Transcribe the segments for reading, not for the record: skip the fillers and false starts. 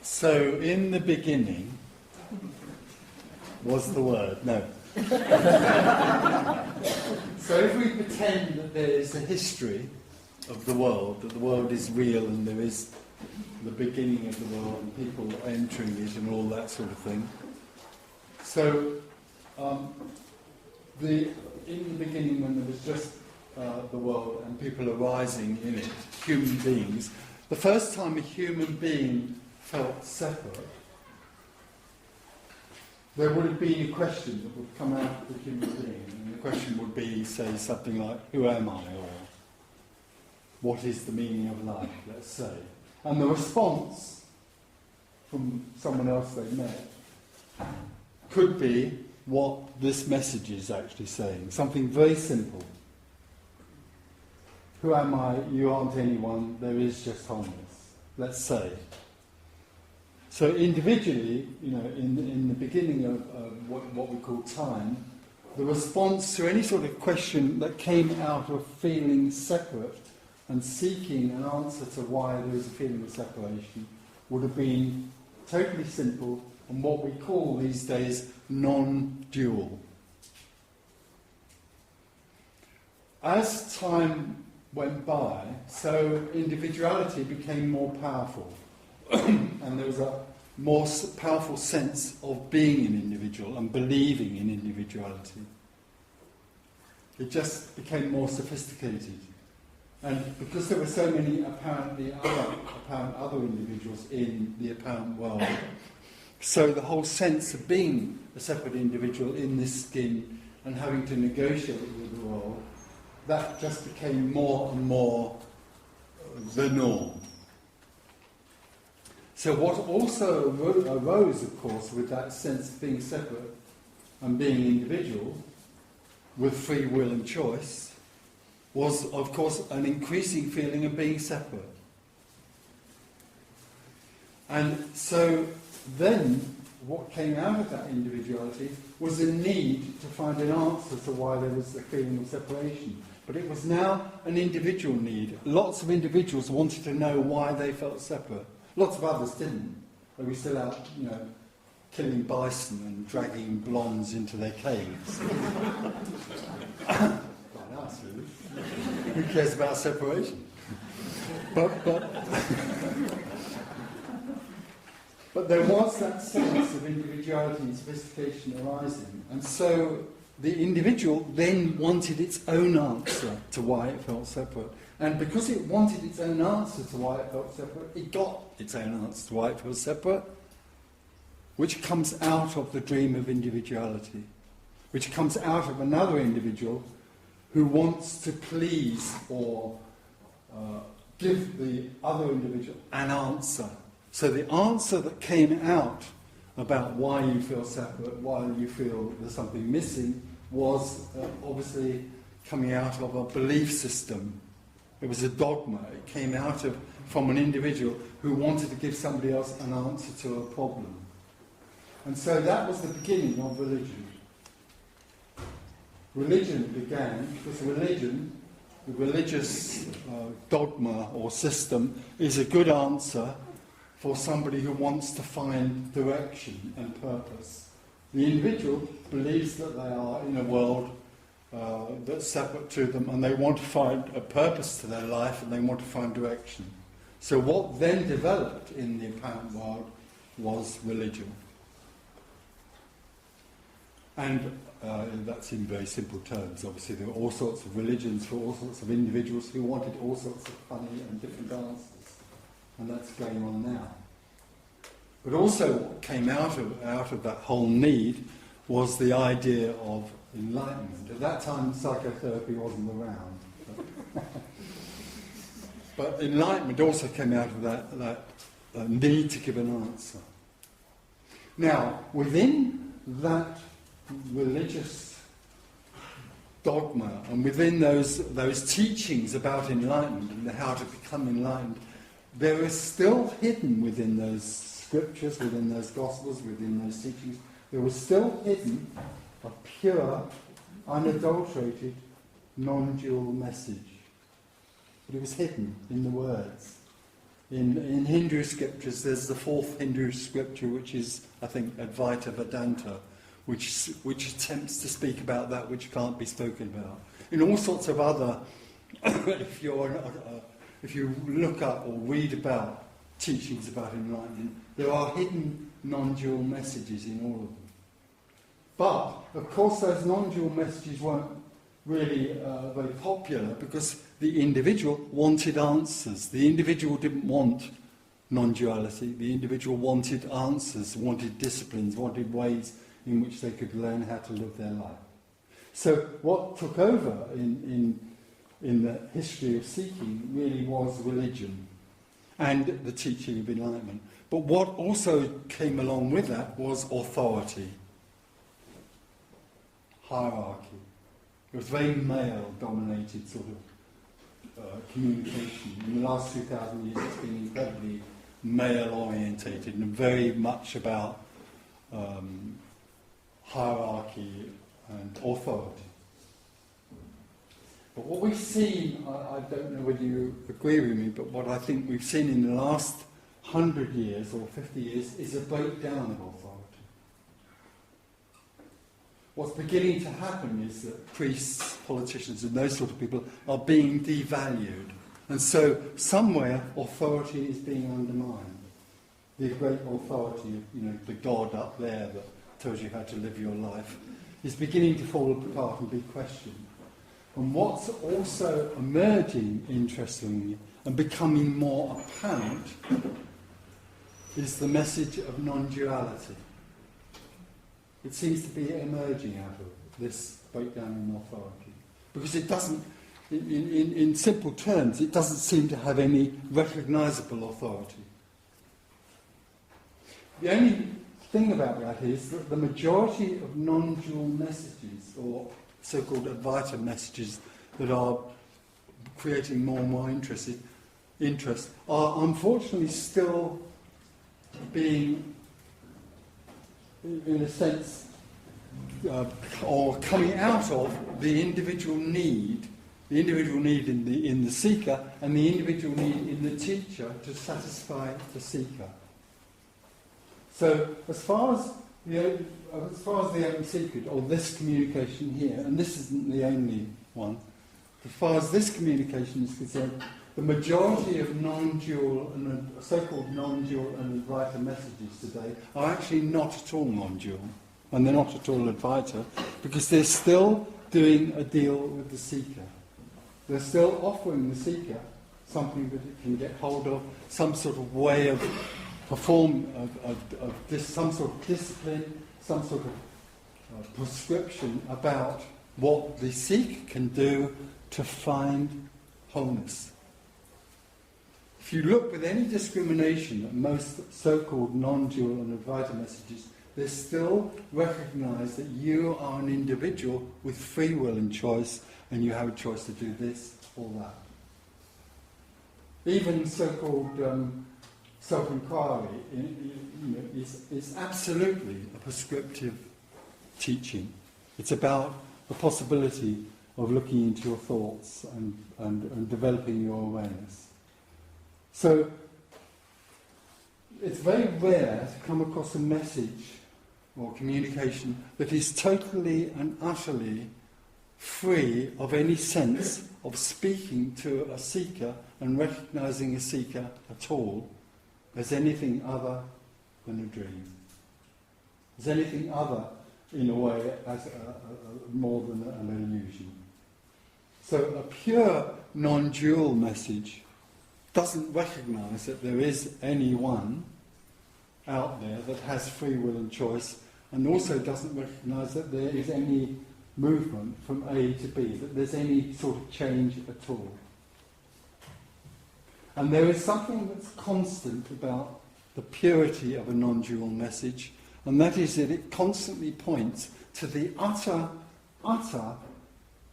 So, in the beginning was the Word. No. So if we pretend that there is a history of the world, that the world is real and there is the beginning of the world and people entering it and all that sort of thing. So, in the beginning, when there was just the world and people arising in it, human beings, the first time a human being felt separate, there would have been a question that would come out of the human being, and the question would be, say, something like, who am I, or what is the meaning of life, let's say. And the response from someone else they met could be what this message is actually saying, something very simple. Who am I? You aren't anyone, there is just wholeness, let's say. So individually, in the beginning of what we call time, the response to any sort of question that came out of feeling separate and seeking an answer to why there is a feeling of separation would have been totally simple and what we call these days non-dual. As time went by, so individuality became more powerful. And there was a more powerful sense of being an individual and believing in individuality. It just became more sophisticated. And because there were so many apparent other individuals in the apparent world, so the whole sense of being a separate individual in this skin and having to negotiate with the world, that just became more and more the norm. So what also arose, of course, with that sense of being separate and being individual, with free will and choice, was, of course, an increasing feeling of being separate. And so then, what came out of that individuality was a need to find an answer to why there was a feeling of separation. But it was now an individual need. Lots of individuals wanted to know why they felt separate. Lots of others didn't. They were still out, killing bison and dragging blondes into their caves. Quite nice, really. Who cares about separation? But there was that sense of individuality and sophistication arising. And so the individual then wanted its own answer to why it felt separate. And because it wanted its own answer to why it felt separate, it got its own answer to why it felt separate, which comes out of the dream of individuality, which comes out of another individual who wants to please or give the other individual an answer. So the answer that came out about why you feel separate, why you feel there's something missing, was obviously coming out of a belief system. It was a dogma. It came out from an individual who wanted to give somebody else an answer to a problem. And so that was the beginning of religion. Religion began because religion, the religious dogma or system, is a good answer for somebody who wants to find direction and purpose. The individual believes that they are in a world that's separate to them, and they want to find a purpose to their life, and they want to find direction. So what then developed in the apparent world was religion. And that's in very simple terms. Obviously there were all sorts of religions for all sorts of individuals who wanted all sorts of funny and different answers. And that's going on now. But also what came out of that whole need was the idea of enlightenment. At that time psychotherapy wasn't around. But enlightenment also came out of that need to give an answer. Now, within that religious dogma and within those teachings about enlightenment and how to become enlightened, there is still hidden within those scriptures, within those gospels, within those teachings, there was still hidden a pure, unadulterated, non-dual message. But it was hidden in the words. In Hindu scriptures, there's the fourth Hindu scripture, which is, I think, Advaita Vedanta, which attempts to speak about that which can't be spoken about. In all sorts of other, if you look up or read about teachings about enlightenment, there are hidden non-dual messages in all of them. But, of course, those non-dual messages weren't really very popular because the individual wanted answers. The individual didn't want non-duality. The individual wanted answers, wanted disciplines, wanted ways in which they could learn how to live their life. So what took over in the history of seeking really was religion and the teaching of enlightenment. But what also came along with that was authority, hierarchy. It was very male-dominated sort of communication. In the last 2,000 years it's been incredibly male-orientated and very much about hierarchy and authority. But what we've seen, I don't know whether you agree with me, but what I think we've seen in the last 100 years or 50 years is a breakdown of authority. What's beginning to happen is that priests, politicians and those sort of people are being devalued. And so somewhere authority is being undermined. The great authority of the God up there that tells you how to live your life is beginning to fall apart and be questioned. And what's also emerging, interestingly, and becoming more apparent is the message of non-duality. It seems to be emerging out of this breakdown in authority. Because it doesn't, in simple terms, it doesn't seem to have any recognisable authority. The only thing about that is that the majority of non-dual messages, or so-called Advaita messages that are creating more and more interest, are unfortunately still being, in a sense, or coming out of the individual need in the seeker and the individual need in the teacher to satisfy the seeker. So as far as the Open Secret, or this communication here, and this isn't the only one, as far as this communication is concerned, the majority of non-dual and so-called non-dual and Advaita messages today are actually not at all non-dual, and they're not at all Advaita, because they're still doing a deal with the seeker. They're still offering the seeker something that it can get hold of, some sort of way of some sort of discipline, some sort of prescription about what the seeker can do to find wholeness. If you look with any discrimination at most so-called non-dual and Advaita messages, they still recognise that you are an individual with free will and choice, and you have a choice to do this or that. Even so-called self-inquiry is absolutely a prescriptive teaching. It's about the possibility of looking into your thoughts and developing your awareness. So it's very rare to come across a message or communication that is totally and utterly free of any sense of speaking to a seeker and recognising a seeker at all as anything other than a dream. As anything other, in a way, as more than an illusion. So a pure non-dual message doesn't recognise that there is anyone out there that has free will and choice, and also doesn't recognise that there is any movement from A to B, that there's any sort of change at all. And there is something that's constant about the purity of a non-dual message, and that is that it constantly points to the utter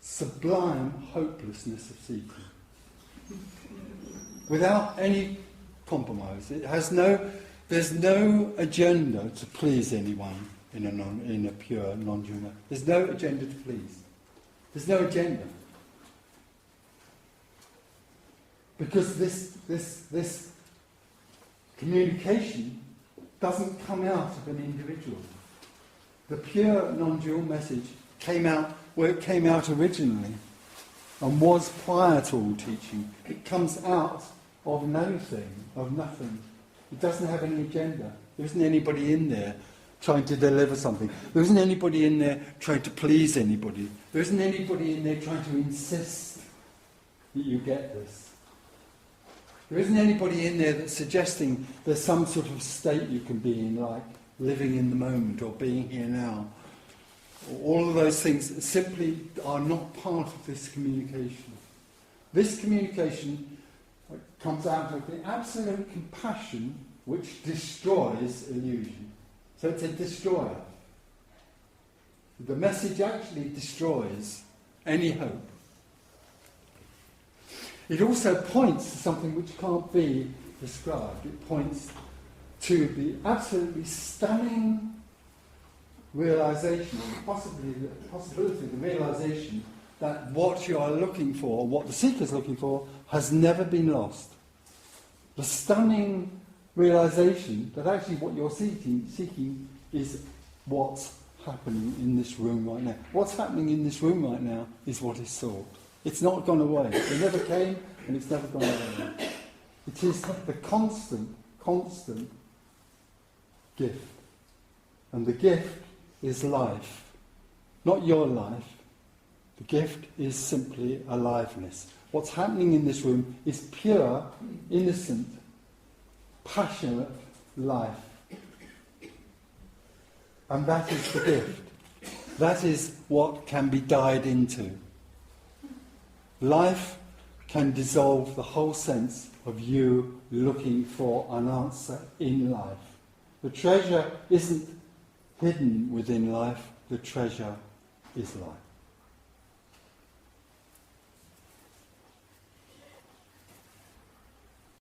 sublime hopelessness of seeking. Without any compromise. There's no agenda to please anyone in a pure non-dual message. There's no agenda to please. There's no agenda. Because this communication doesn't come out of an individual. The pure non-dual message came out where it came out originally and was prior to all teaching. It comes out of nothing. It doesn't have any agenda. There isn't anybody in there trying to deliver something. There isn't anybody in there trying to please anybody. There isn't anybody in there trying to insist that you get this. There isn't anybody in there that's suggesting there's some sort of state you can be in, like living in the moment or being here now. All of those things simply are not part of this communication. This communication comes out of the absolute compassion which destroys illusion. So it's a destroyer. The message actually destroys any hope. It also points to something which can't be described. It points to the absolutely stunning realization, possibly the possibility, the realization that what you are looking for, what the seeker is looking for, has never been lost. The stunning realization that actually what you're seeking is what's happening in this room right now. What's happening in this room right now is what is sought. It's not gone away. It never came, and it's never gone away. It is the constant gift. And the gift is life. Not your life. The gift is simply aliveness. What's happening in this room is pure, innocent, passionate life. And that is the gift. That is what can be died into. Life can dissolve the whole sense of you looking for an answer in life. The treasure isn't hidden within life, the treasure is life.